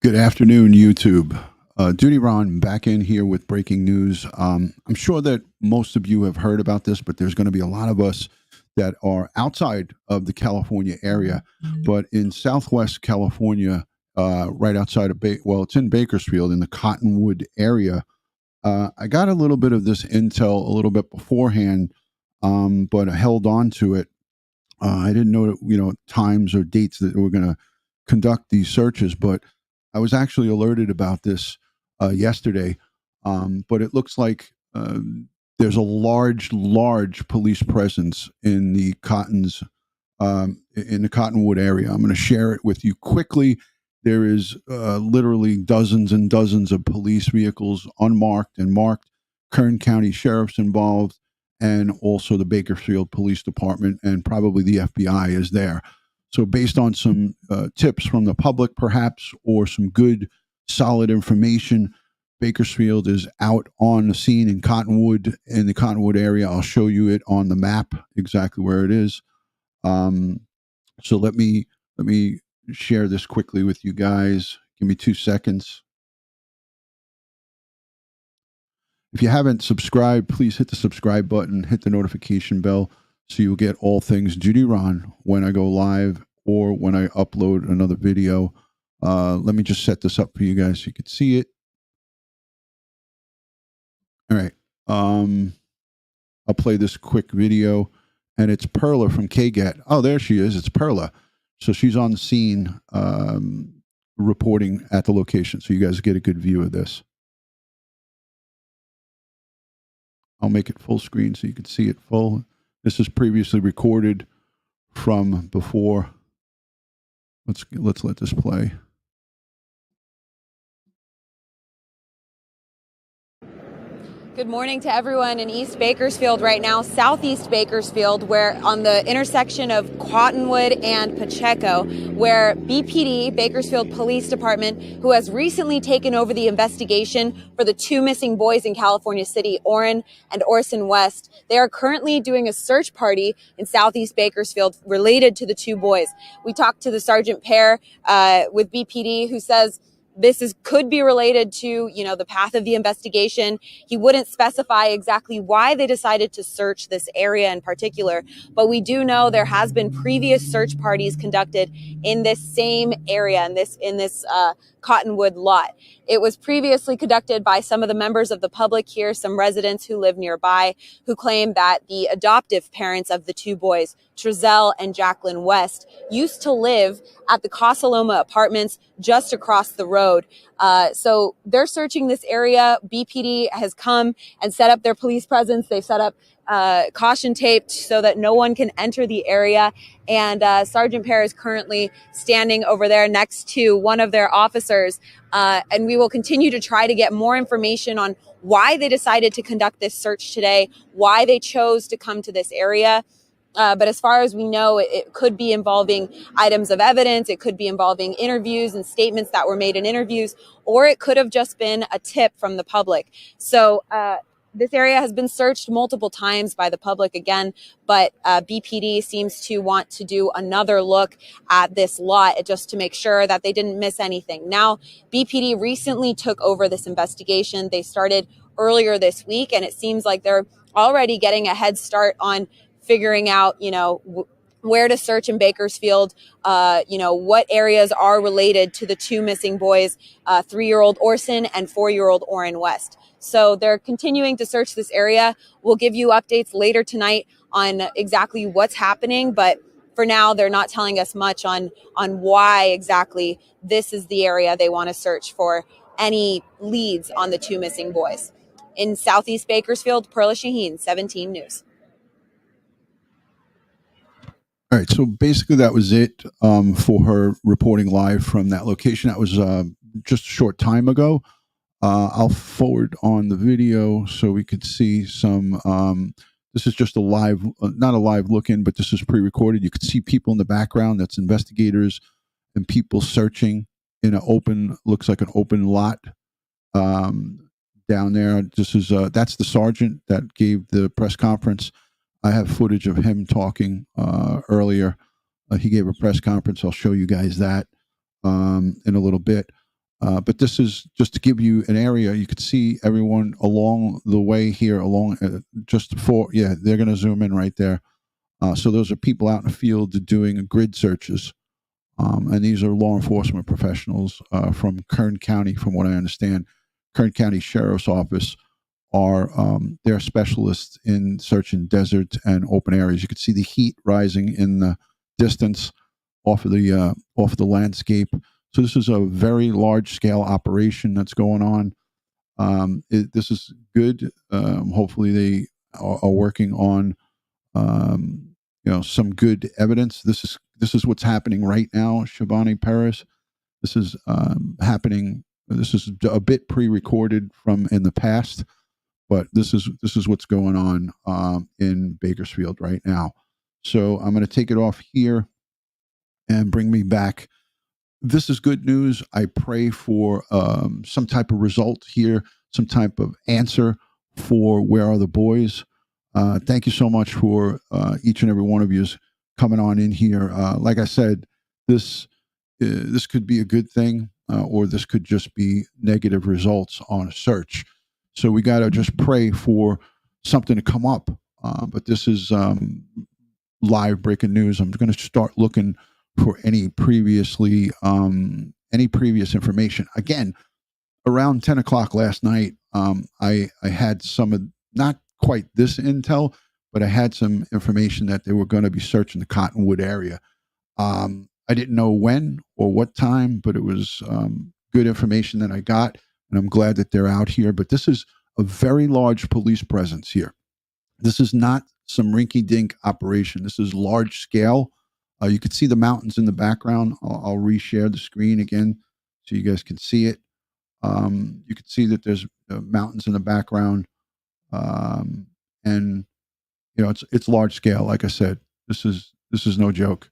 Good afternoon, YouTube. DutyRon back in here with breaking news. I'm sure that most of you have heard about this, but there's going to be a lot of us that are outside of the California area. But in Southwest California, right outside of it's in Bakersfield in the Cottonwood area. I got a little bit of this intel a little bit beforehand, but I held on to it. I didn't know, times or dates that we're going to conduct these searches, but I was actually alerted about this yesterday. But it looks like there's a large police presence in the Cottonwood area. I'm going to share it with you quickly. There is literally dozens and dozens of police vehicles, unmarked and marked. Kern County sheriff's involved, and also the Bakersfield Police Department, and probably the FBI is there. So based on some tips from the public, perhaps, or some good, solid information, Bakersfield is out on the scene in Cottonwood, in the Cottonwood area. I'll show you it on the map, exactly where it is. So let me share this quickly with you guys. Give me 2 seconds. If you haven't subscribed, please hit the subscribe button, hit the notification bell, so you'll get all things DutyRon when I go live or when I upload another video. Let me just set this up for you guys so you can see it. All right. I'll play this quick video, and it's Perla from KGET. Oh, there she is. It's Perla. So she's on the scene reporting at the location, so you guys get a good view of this. I'll make it full screen so you can see it full. This is previously recorded from before. Let's let this play. Good morning to everyone in East Bakersfield right now, Southeast Bakersfield, where on the intersection of Cottonwood and Pacheco, where BPD, Bakersfield Police Department, who has recently taken over the investigation for the two missing boys in California City, Orrin and Orson West. They are currently doing a search party in Southeast Bakersfield related to the two boys. We talked to the Sergeant Pair with BPD, who says could be related to, the path of the investigation. He wouldn't specify exactly why they decided to search this area in particular, but we do know there has been previous search parties conducted in this same area, in this Cottonwood lot. It was previously conducted by some of the members of the public here, some residents who live nearby, who claim that the adoptive parents of the two boys, Trezell and Jacqueline West, used to live at the Casaloma apartments just across the road. So they're searching this area. BPD has come and set up their police presence. They've set up caution tape so that no one can enter the area. And Sergeant Pair is currently standing over there next to one of their officers. And we will continue to try to get more information on why they decided to conduct this search today, why they chose to come to this area. But as far as we know, it could be involving items of evidence. It could be involving interviews and statements that were made in interviews, or it could have just been a tip from the public. So this area has been searched multiple times by the public again, but BPD seems to want to do another look at this lot just to make sure that they didn't miss anything. Now, BPD recently took over this investigation. They started earlier this week, and it seems like they're already getting a head start on figuring out, where to search in Bakersfield, what areas are related to the two missing boys, 3-year-old Orson and 4-year-old Orrin West. So they're continuing to search this area. We'll give you updates later tonight on exactly what's happening, but for now, they're not telling us much on why exactly this is the area they want to search for any leads on the two missing boys. In Southeast Bakersfield, Perla Shaheen, 17 News. All right, so basically that was it for her reporting live from that location. That was just a short time ago. I'll forward on the video so we could see some. This is just a live, not a live look-in, but this is pre-recorded. You could see people in the background. That's investigators and people searching in an open, looks like an open lot down there. This is that's the sergeant that gave the press conference. I have footage of him talking earlier. He gave a press conference. I'll show you guys that in a little bit. But this is just to give you an area. You could see everyone along the way here, along they're going to zoom in right there. So those are people out in the field doing grid searches. And these are law enforcement professionals from Kern County, from what I understand. Kern County Sheriff's Office are they're specialists in searching deserts and open areas. You can see the heat rising in the distance off of the landscape. So this is a very large scale operation that's going on. This is good. Hopefully they are working on some good evidence. This is what's happening right now, Shivani Paris. This is happening. This is a bit pre-recorded from in the past, but this is what's going on in Bakersfield right now. So I'm going to take it off here and bring me back. This is good news. I pray for some type of result here, some type of answer for where are the boys. Thank you so much for each and every one of you coming on in here. Like I said, this could be a good thing, or this could just be negative results on a search. So we got to just pray for something to come up. But this is live breaking news. I'm going to start looking for any previous information. Again, around 10 o'clock last night, I had some of, not quite this intel, but I had some information that they were going to be searching the Cottonwood area. I didn't know when or what time, but it was good information that I got, and I'm glad that they're out here. But this is a very large police presence here. This is not some rinky-dink operation. This is large scale. You can see the mountains in the background. I'll reshare the screen again so you guys can see it. You can see that there's mountains in the background, and it's large scale. Like I said, this is no joke.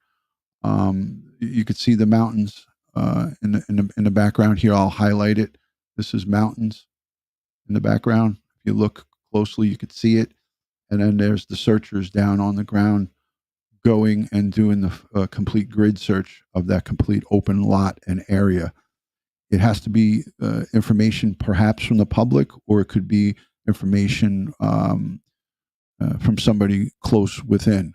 You could see the mountains in the background here. I'll highlight it. This is mountains in the background. If you look closely, you could see it. And then there's the searchers down on the ground going and doing the complete grid search of that complete open lot and area. It has to be information perhaps from the public, or it could be information from somebody close within.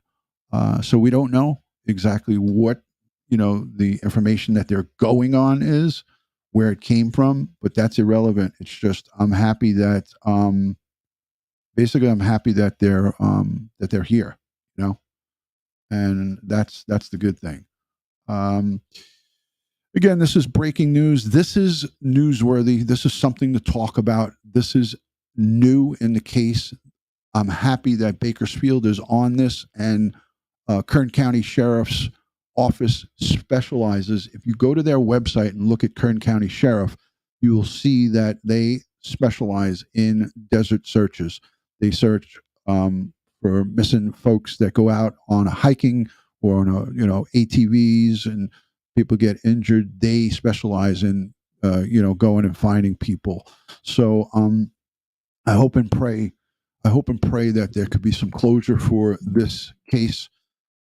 So we don't know exactly what the information that they're going on is, where it came from, but that's irrelevant. It's just I'm happy that basically I'm happy that they're here, and that's the good thing. Again, this is breaking news. This is newsworthy. This is something to talk about. This is new in the case. I'm happy that Bakersfield is on this, and Kern County Sheriff's Office specializes. If you go to their website and look at Kern County Sheriff, you will see that they specialize in desert searches. They search for missing folks that go out on a hiking or on ATVs, and people get injured. They specialize in going and finding people. So I hope and pray that there could be some closure for this case.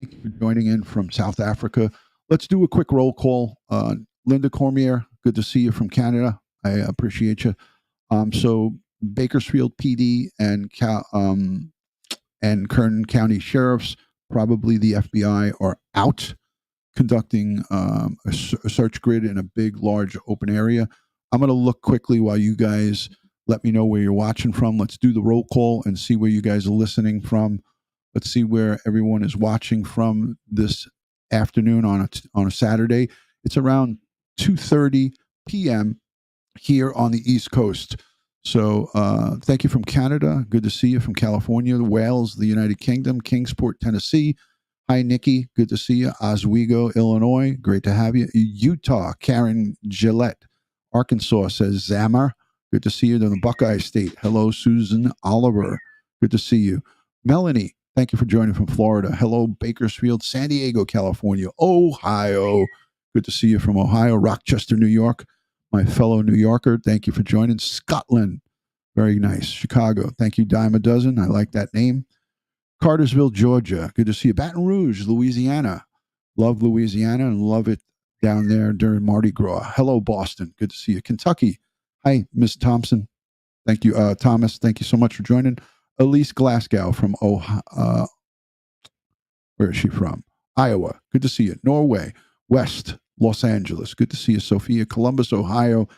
Thank you for joining in from South Africa. Let's do a quick roll call. Linda Cormier, good to see you from Canada. I appreciate you. So Bakersfield PD and Kern County Sheriffs, probably the FBI, are out conducting a search grid in a big, large open area. I'm going to look quickly while you guys let me know where you're watching from. Let's do the roll call and see where you guys are listening from. Let's see where everyone is watching from this afternoon on a Saturday. It's around 2:30 p.m. here on the East Coast. So thank you from Canada. Good to see you from California, Wales, the United Kingdom, Kingsport, Tennessee. Hi, Nikki. Good to see you. Oswego, Illinois. Great to have you. Utah, Karen Gillette. Arkansas says Zammer. Good to see you in the Buckeye State. Hello, Susan Oliver. Good to see you. Melanie, thank you for joining from Florida. Hello, Bakersfield, San Diego, California. Ohio. Good to see you from Ohio. Rochester, New York. My fellow New Yorker, thank you for joining. Scotland. Very nice. Chicago. Thank you, Dime a Dozen. I like that name. Cartersville, Georgia. Good to see you. Baton Rouge, Louisiana. Love Louisiana and love it down there during Mardi Gras. Hello, Boston. Good to see you. Kentucky. Hi, Miss Thompson. Thank you, Thomas. Thank you so much for joining. Elise Glasgow from Ohio. Where is she from? Iowa. Good to see you. Norway. West. Los Angeles. Good to see you. Sophia. Columbus, Ohio.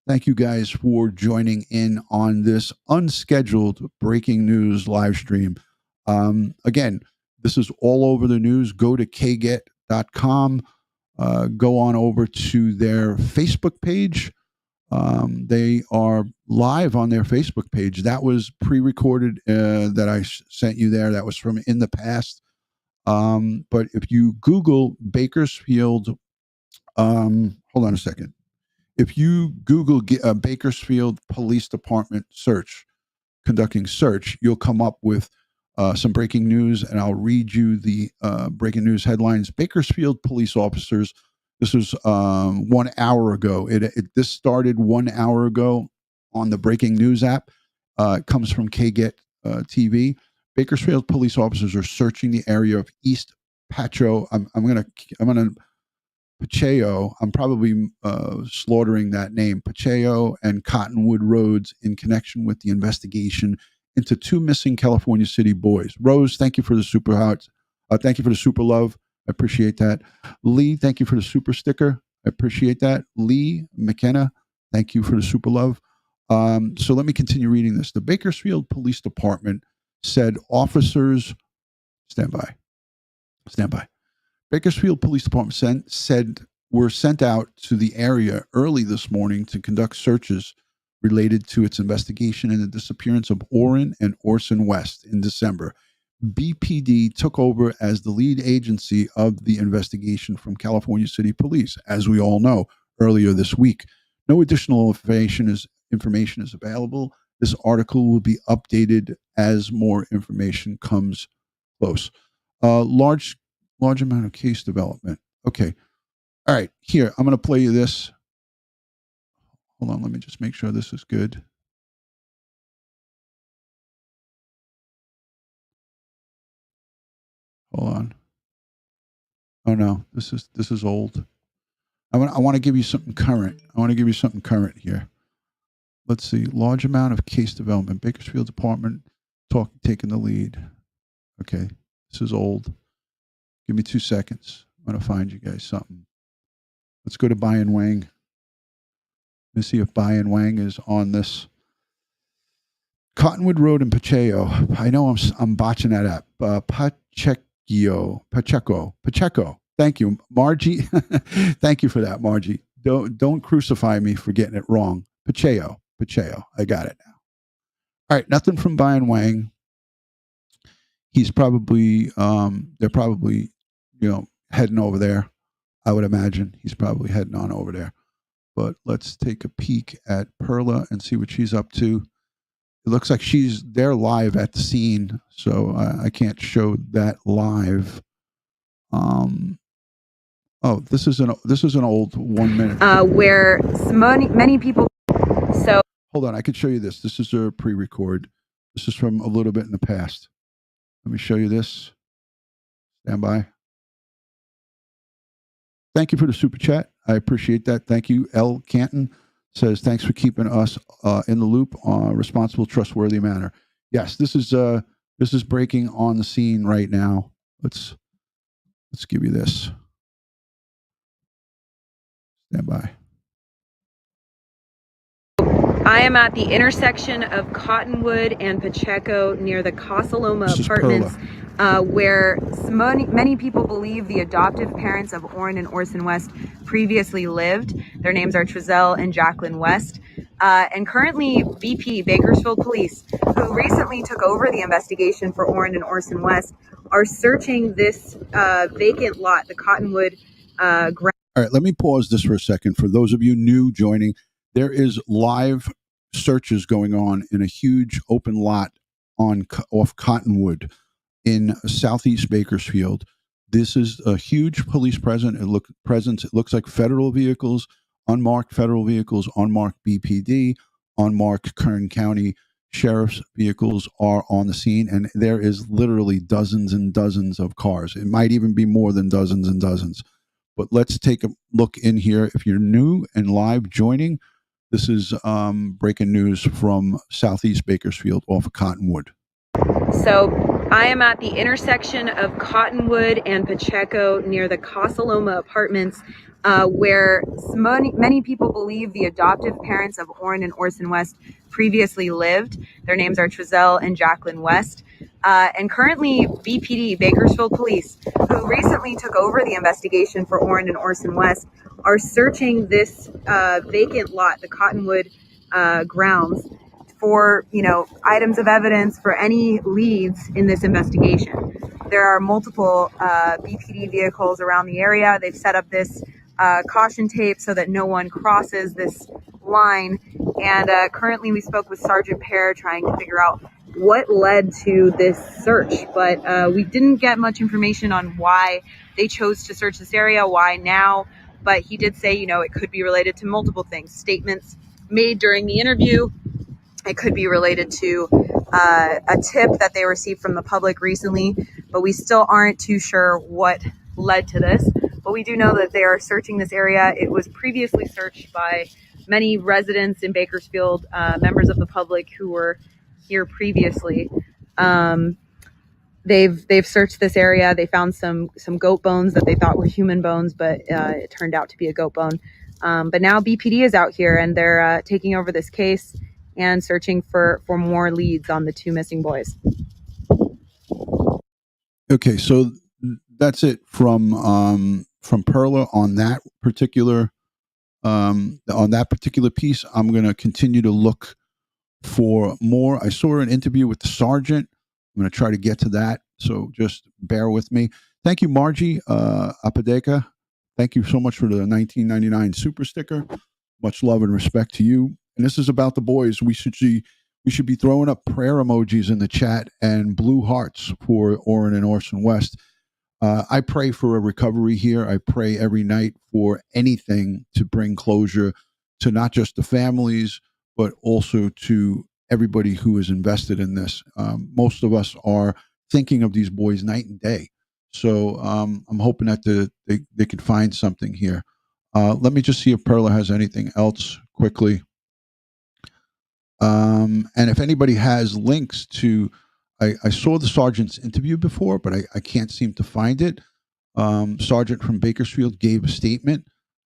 Thank you guys for joining in on this unscheduled breaking news live stream. Again, this is all over the news. Go to kget.com. Go on over to their Facebook page. They are live on their Facebook page. That was pre-recorded that I sent you there. That was from in the past. But if you Google Bakersfield, hold on a second. If you Google Bakersfield Police Department conducting search, you'll come up with some breaking news, and I'll read you the breaking news headlines. Bakersfield police officers. This was 1 hour ago. This started 1 hour ago on the breaking news app. It comes from KGET TV. Bakersfield police officers are searching the area of East Pacheco. I'm gonna Pacheco. I'm probably slaughtering that name. Pacheco and Cottonwood roads in connection with the investigation into two missing California City boys. Rose, thank you for the super hot. Thank you for the super love. I appreciate that. Lee, thank you for the super sticker. I appreciate that. Lee McKenna, thank you for the super love. So let me continue reading this. The Bakersfield Police Department said officers, stand by. Bakersfield Police Department said were sent out to the area early this morning to conduct searches related to its investigation in the disappearance of Orrin and Orson West in December. BPD took over as the lead agency of the investigation from California City Police, as we all know, earlier this week. No additional information is available. This article will be updated as more information comes close. Large amount of case development. Okay. All right. Here, I'm going to play you this. Hold on. Let me just make sure this is good. Hold on. Oh no, this is old. I want to give you something current. Here. Let's see. Large amount of case development. Bakersfield Department taking the lead. Okay. This is old. Give me 2 seconds. I'm going to find you guys something. Let's go to Bayan Wang. Let me see if Bayan Wang is on this. Cottonwood Road in Pacheco. I know I'm botching that up. Pacheco. Thank you, Margie. Thank you for that, Margie. Don't crucify me for getting it wrong. Pacheco. I got it now. All right, nothing from Bayan Wang. He's probably they're probably heading over there. I would imagine he's probably heading on over there. But let's take a peek at Perla and see what she's up to. It looks like they're live at the scene, so I can't show that live. Oh, this is an old 1 minute. Where many people. So hold on, I could show you this. This is a pre-record. This is from a little bit in the past. Let me show you this. Stand by. Thank you for the super chat. I appreciate that. Thank you. L. Canton says, thanks for keeping us in the loop on a responsible, trustworthy manner. Yes, this is breaking on the scene right now. Let's give you this. Stand by. I am at the intersection of Cottonwood and Pacheco near the Casaloma Apartments, where many people believe the adoptive parents of Orrin and Orson West previously lived. Their names are Trezell and Jacqueline West. And currently BP, Bakersfield Police, who recently took over the investigation for Orrin and Orson West, are searching this vacant lot, the Cottonwood ground. All right, let me pause this for a second. For those of you new joining, there is live searches going on in a huge open lot off Cottonwood in Southeast Bakersfield. This is a huge police presence. It looks like federal vehicles, unmarked federal vehicles, unmarked BPD, unmarked Kern County sheriff's vehicles are on the scene, and there is literally dozens and dozens of cars. It might even be more than dozens and dozens. but let's take a look in here. If you're new and live joining, this is breaking news from Southeast Bakersfield off of Cottonwood. So I am at the intersection of Cottonwood and Pacheco near the Casaloma Apartments, where many people believe the adoptive parents of Orrin and Orson West previously lived. Their names are Trezell and Jacqueline West. And currently BPD, Bakersfield Police, who recently took over the investigation for Orrin and Orson West, are searching this vacant lot, the Cottonwood grounds, for, items of evidence, for any leads in this investigation. There are multiple BPD vehicles around the area. They've set up this caution tape so that no one crosses this line. And currently we spoke with Sergeant Pear trying to figure out what led to this search. But we didn't get much information on why they chose to search this area, why now. But he did say, it could be related to multiple things. Statements made during the interview. It could be related to a tip that they received from the public recently, but we still aren't too sure what led to this. But we do know that they are searching this area. It was previously searched by many residents in Bakersfield, members of the public who were here previously. They've searched this area. They found some goat bones that they thought were human bones, but it turned out to be a goat bone. But now BPD is out here and they're taking over this case and searching for more leads on the two missing boys. Okay, so that's it from Perla on that particular piece. I'm going to continue to look for more. I saw an interview with the sergeant. I'm going to try to get to that, so just bear with me. Thank you, Margie Apadeca. Thank you so much for the 1999 super sticker. Much love and respect to you. And this is about the boys. We should be throwing up prayer emojis in the chat and blue hearts for Orrin and Orson West. I pray for a recovery here. I pray every night for anything to bring closure to not just the families, but also to everybody who is invested in this. Most of us are thinking of these boys night and day. So I'm hoping that they can find something here. Let me just see if Perla has anything else quickly. And if anybody has links to, I saw the sergeant's interview before, but I can't seem to find it. Sergeant from Bakersfield gave a statement,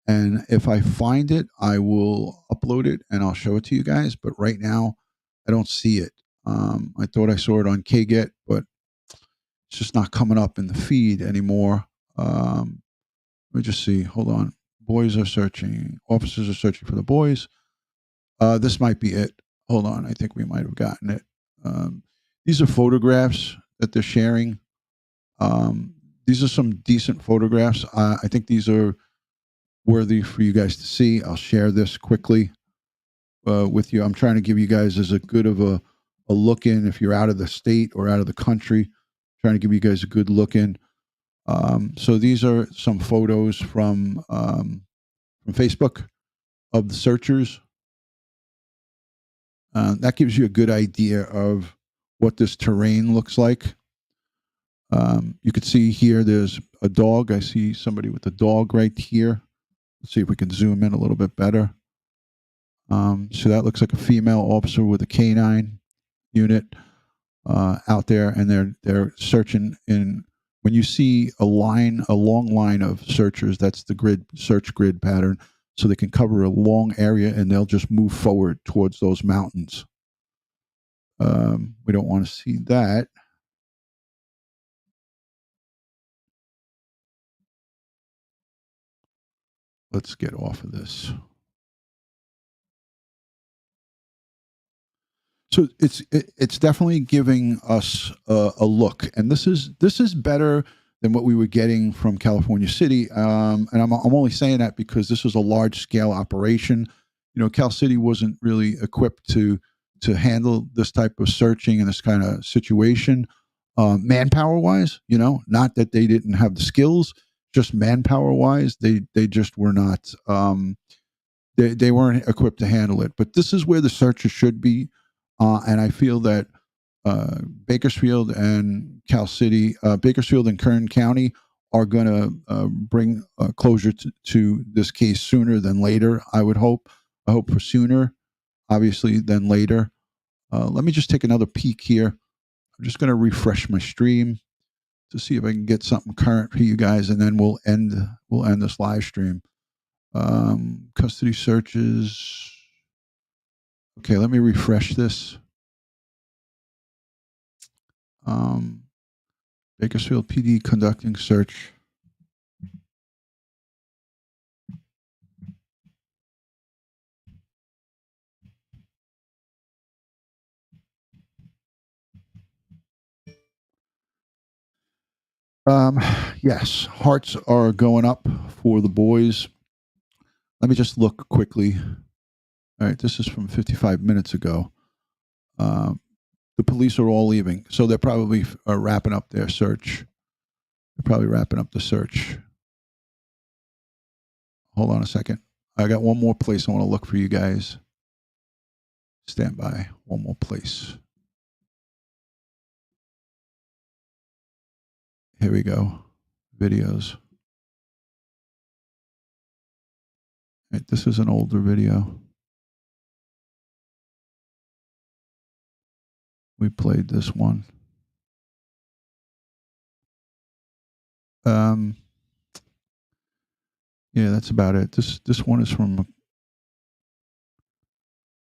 and if I find it, I will upload it and I'll show it to you guys. But right now, I don't see it. I thought I saw it on KGET, but it's just not coming up in the feed anymore. Let me just see. Hold on. Boys are searching. Officers are searching for the boys. This might be it. Hold on. I think we might have gotten it. These are photographs that they're sharing. These are some decent photographs. I think these are worthy for you guys to see. I'll share this quickly with you. I'm trying to give you guys as a good of a look in if you're out of the state or out of the country. Trying to give you guys a good look in. So these are some photos from Facebook of the searchers. That gives you a good idea of what this terrain looks like. You can see here there's a dog. I see somebody with a dog right here. Let's see if we can zoom in a little bit better. So that looks like a female officer with a canine unit out there, and they're searching in. When you see a long line of searchers, that's the search grid pattern. So they can cover a long area and they'll just move forward towards those mountains. We don't want to see that. Let's get off of this. So it's definitely giving us a look, and this is better than what we were getting from California City. And I'm only saying that because this is a large scale operation. Cal City wasn't really equipped to handle this type of searching and this kind of situation, manpower wise. Not that they didn't have the skills, just manpower wise, they just were not. They weren't equipped to handle it. But this is where the searchers should be. And I feel that Bakersfield and Cal City, Bakersfield and Kern County are going to bring closure to this case sooner than later. I would hope. I hope for sooner, obviously, than later. Let me just take another peek here. I'm just going to refresh my stream to see if I can get something current for you guys, and then we'll end this live stream. Custody searches. Okay, let me refresh this. Bakersfield PD conducting search. Yes, hearts are going up for the boys. Let me just look quickly. All right, this is from 55 minutes ago. The police are all leaving, so they're probably wrapping up their search. They're probably wrapping up the search. Hold on a second. I got one more place I want to look for you guys. Stand by. One more place. Here we go. Videos. Right, this is an older video. We played this one. Yeah, that's about it. This one is from. I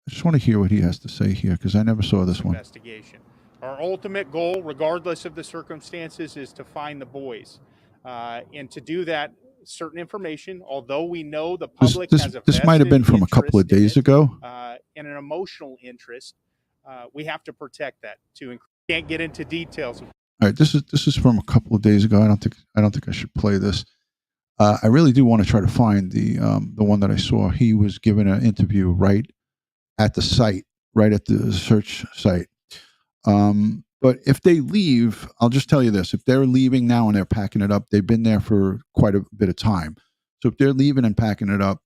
just want to hear what he has to say here because I never saw this one. Investigation. Our ultimate goal, regardless of the circumstances, is to find the boys, and to do that, certain information. Although we know the public has a this might have been from a couple of days ago, and an emotional interest, we have to protect that. Can't get into details. All right, this is from a couple of days ago. I don't think I should play this. I really do want to try to find the one that I saw. He was given an interview right at the site, right at the search site. But if they leave, I'll just tell you this: if they're leaving now and they're packing it up, they've been there for quite a bit of time. So if they're leaving and packing it up,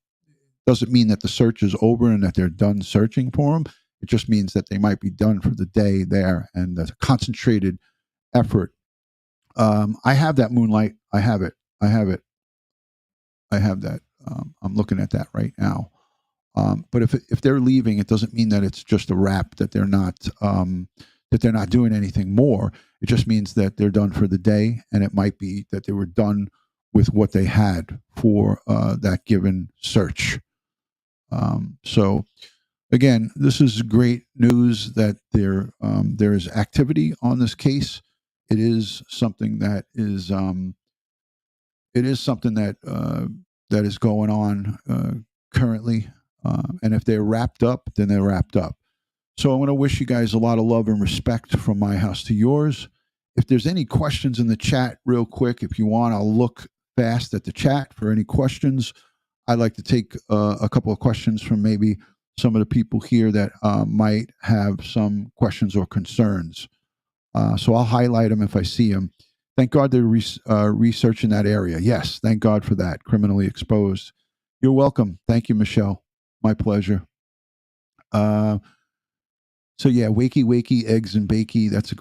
doesn't mean that the search is over and that they're done searching for them. It just means that they might be done for the day there, and that's a concentrated effort. I have that Moonlight. I have it. I have that. I'm looking at that right now. But if they're leaving, it doesn't mean that it's just a wrap, that they're not doing anything more. It just means that they're done for the day, and it might be that they were done with what they had for that given search. So again, this is great news that there is activity on this case. It is something that is that is going on currently. And if they're wrapped up, then they're wrapped up. So I'm going to wish you guys a lot of love and respect from my house to yours. If there's any questions in the chat, real quick, if you want, I'll look fast at the chat for any questions. I'd like to take a couple of questions from maybe some of the people here that might have some questions or concerns. So I'll highlight them if I see them. Thank God they're researching that area. Yes, thank God for that. Criminally exposed. You're welcome. Thank you, Michelle. My pleasure. So yeah, Wakey, Eggs and Bakey. That's a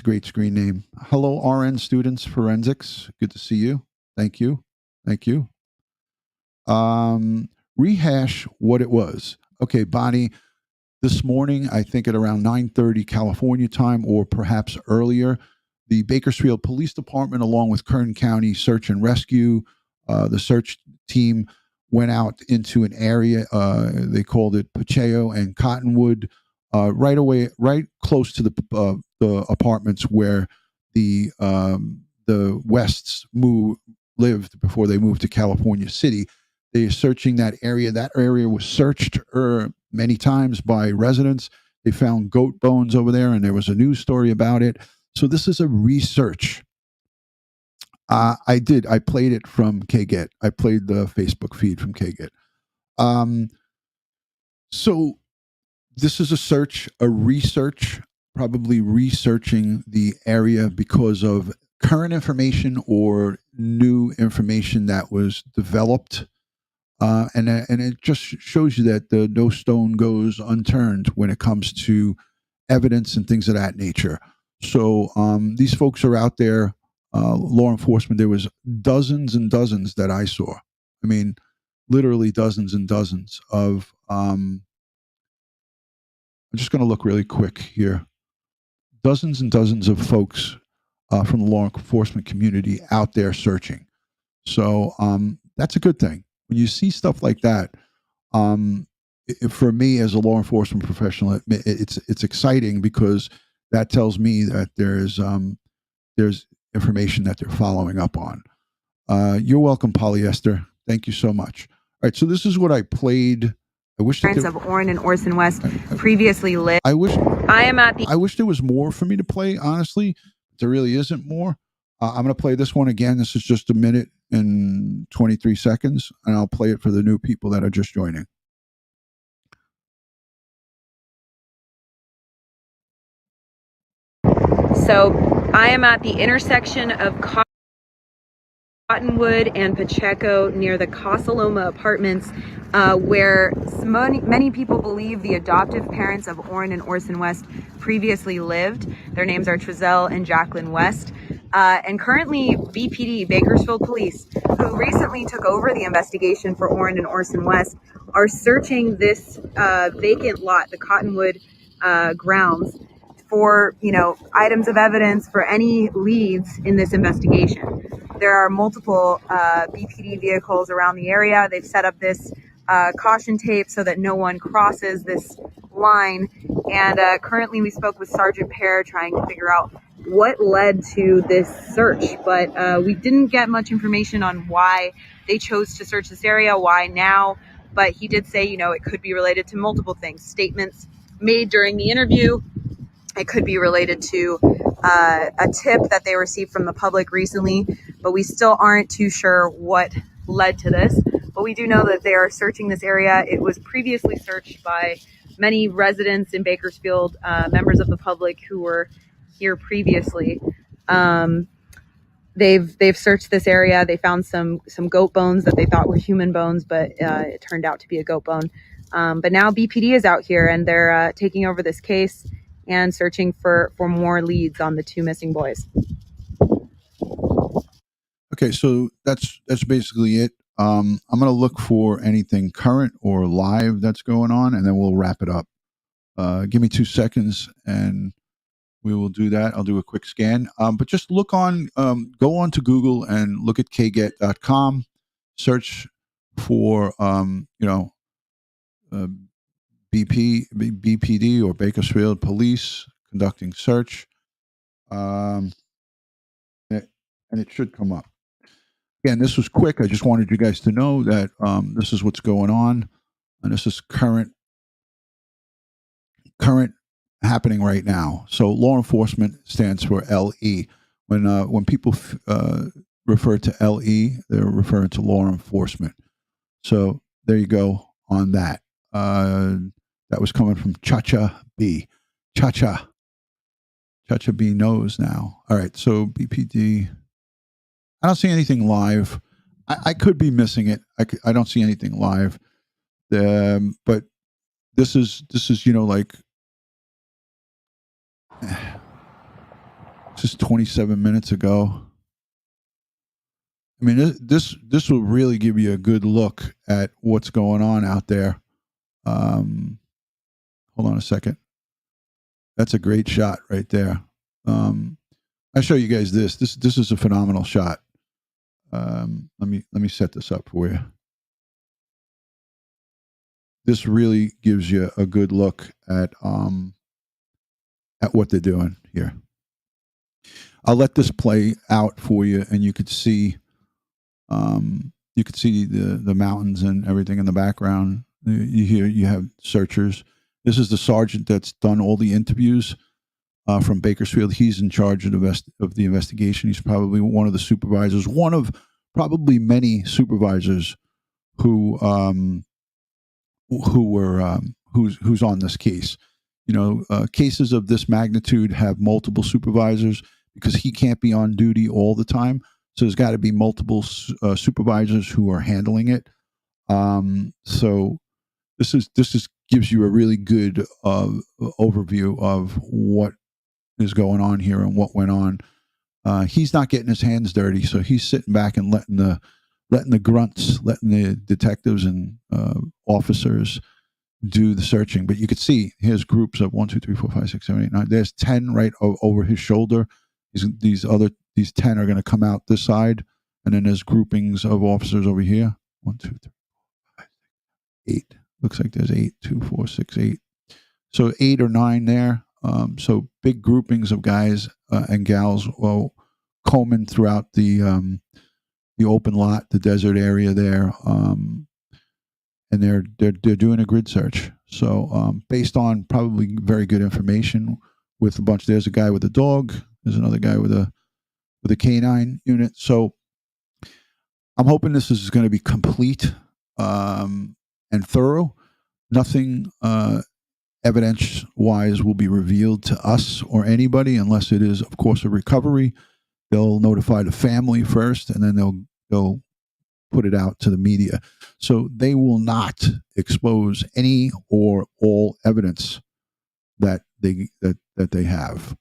great screen name. Hello, RN students, forensics. Good to see you. Thank you. Rehash what it was. Okay, Bonnie. This morning, I think at around 9:30 California time, or perhaps earlier, the Bakersfield Police Department, along with Kern County Search and Rescue, the search team went out into an area. They called it Pacheco and Cottonwood, right close to the apartments where the Wests lived before they moved to California City. They're searching that area. That area was searched many times by residents. They found goat bones over there, and there was a news story about it. So this is a research. I played it from KGET. I played the Facebook feed from KGET. So this is a research, probably researching the area because of current information or new information that was developed. And it just shows you that no stone goes unturned when it comes to evidence and things of that nature. So these folks are out there law enforcement. There was dozens and dozens that I saw. I mean, literally dozens and dozens of. I'm just going to look really quick here. Dozens and dozens of folks from the law enforcement community out there searching. So that's a good thing. When you see stuff like that, for me as a law enforcement professional, it's exciting because that tells me that there's information that they're following up on. You're welcome, Polyester. Thank you so much. All right, so this is what I played. I wish that of Orrin and Orson West previously lived. I wish there was more for me to play, honestly. There really isn't more. I'm going to play this one again. This is just a minute and 23 seconds, and I'll play it for the new people that are just joining. So I am at the intersection of Cottonwood and Pacheco near the Casaloma Apartments, where many people believe the adoptive parents of Orrin and Orson West previously lived. Their names are Trezell and Jacqueline West. And currently BPD, Bakersfield Police, who recently took over the investigation for Orrin and Orson West, are searching this vacant lot, the Cottonwood grounds, for, items of evidence, for any leads in this investigation. There are multiple BPD vehicles around the area. They've set up this caution tape so that no one crosses this line. And currently we spoke with Sergeant Pear trying to figure out what led to this search. But we didn't get much information on why they chose to search this area, why now. But he did say, it could be related to multiple things. Statements made during the interview. It could be related to a tip that they received from the public recently, but we still aren't too sure what led to this. But we do know that they are searching this area. It was previously searched by many residents in Bakersfield, members of the public who were here previously. They've searched this area. They found some goat bones that they thought were human bones, but it turned out to be a goat bone. But now BPD is out here and they're taking over this case and searching for more leads on the two missing boys. Okay, so that's basically it. I'm going to look for anything current or live that's going on, and then we'll wrap it up. Give me 2 seconds, and we will do that. I'll do a quick scan. But just go on to Google and look at kget.com. Search for, BPD or Bakersfield Police conducting search. And it should come up. Again, this was quick. I just wanted you guys to know that this is what's going on, and this is current happening right now. So law enforcement stands for LE. When people refer to LE, they're referring to law enforcement. So there you go on that. That was coming from Cha-Cha B. Cha-Cha B knows now. All right, so BPD. I don't see anything live. I could be missing it. I don't see anything live. But this is like this is 27 minutes ago. I mean, this will really give you a good look at what's going on out there. Hold on a second. That's a great shot right there. I'll show you guys this. This is a phenomenal shot. Let me set this up for you. This really gives you a good look at what they're doing here. I'll let this play out for you, and you could see the mountains and everything in the background. You have searchers. This is the sergeant that's done all the interviews from Bakersfield. He's in charge of the investigation. He's probably one of the supervisors, one of probably many supervisors who's on this case. Cases of this magnitude have multiple supervisors because he can't be on duty all the time. So there's got to be multiple supervisors who are handling it. So this gives you a really good overview of what is going on here and what went on. He's not getting his hands dirty, so he's sitting back and letting the grunts, letting the detectives and officers do the searching. But you could see here's groups of 1, 2, 3, 4, 5, 6, 7, 8, 9. There's 10 right over his shoulder. These 10 are going to come out this side, and then there's groupings of officers over here. 1, 2, 3, 4, 5, 6, 8. Looks like there's 8, 2, 4, 6, 8. So 8 or 9 there. So big groupings of guys and gals combing throughout the open lot, the desert area there, and they're doing a grid search. So based on probably very good information with a bunch. There's a guy with a dog. There's another guy with a canine unit. So I'm hoping this is going to be complete and thorough. Nothing evidence-wise will be revealed to us or anybody unless it is, of course, a recovery. They'll notify the family first, and then they'll put it out to the media. So they will not expose any or all evidence that they have.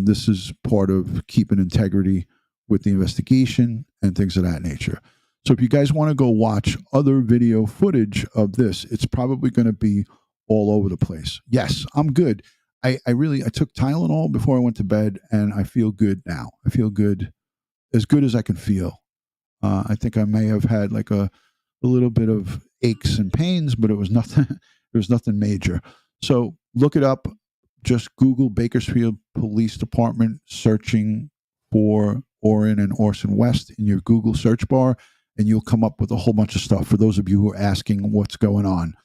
This is part of keeping integrity with the investigation and things of that nature. So if you guys want to go watch other video footage of this, it's probably going to be all over the place. Yes, I'm good. I took Tylenol before I went to bed, and I feel good now. I feel good as I can feel. I think I may have had like a little bit of aches and pains, but it was nothing. It was nothing major. So look it up. Just Google Bakersfield Police Department searching for Orrin and Orson West in your Google search bar, and you'll come up with a whole bunch of stuff for those of you who are asking what's going on.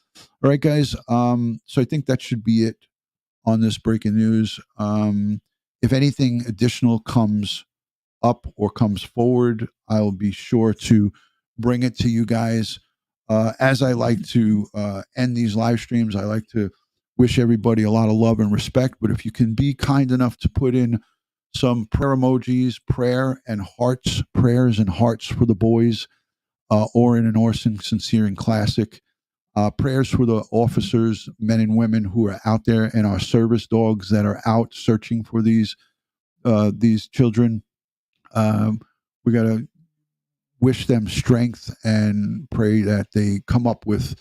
All right, guys. So I think that should be it on this breaking news. If anything additional comes up or comes forward, I'll be sure to bring it to you guys. As I like to end these live streams, I like to wish everybody a lot of love and respect. But if you can be kind enough to put in some prayer emojis, prayers and hearts for the boys, Orrin and Orson, sincere and classic. Prayers for the officers, men and women who are out there, and our service dogs that are out searching for these children. We got to wish them strength and pray that they come up with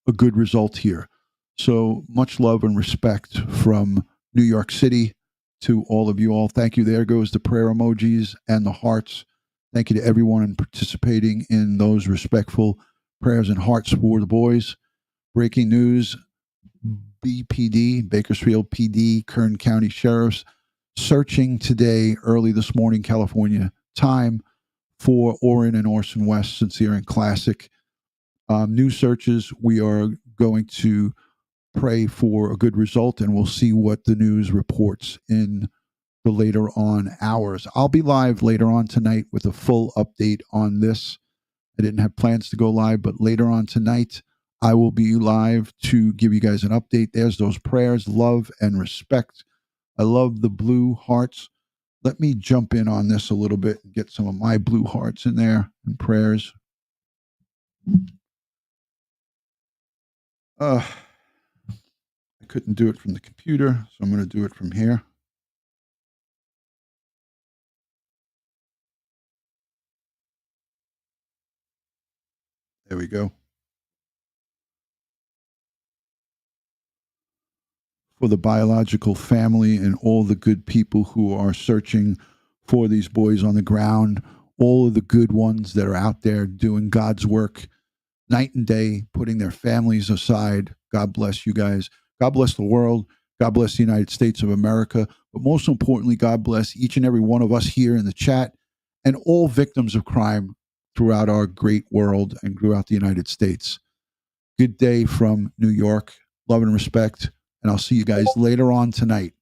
a good result here. So much love and respect from New York City to all of you all. Thank you. There goes the prayer emojis and the hearts. Thank you to everyone in participating in those respectful prayers and hearts for the boys. Breaking news, BPD, Bakersfield PD, Kern County Sheriffs, searching today, early this morning, California time, for Orrin and Orson West, sincere and classic. New searches, we are going to pray for a good result, and we'll see what the news reports in the later on hours. I'll be live later on tonight with a full update on this. I didn't have plans to go live, but later on tonight, I will be live to give you guys an update. There's those prayers, love and respect. I love the blue hearts. Let me jump in on this a little bit and get some of my blue hearts in there and prayers. I couldn't do it from the computer, so I'm going to do it from here. There we go. For the biological family and all the good people who are searching for these boys on the ground, all of the good ones that are out there doing God's work night and day, putting their families aside. God bless you guys. God bless the world. God bless the United States of America. But most importantly, God bless each and every one of us here in the chat and all victims of crime throughout our great world and throughout the United States. Good day from New York. Love and respect. And I'll see you guys later on tonight.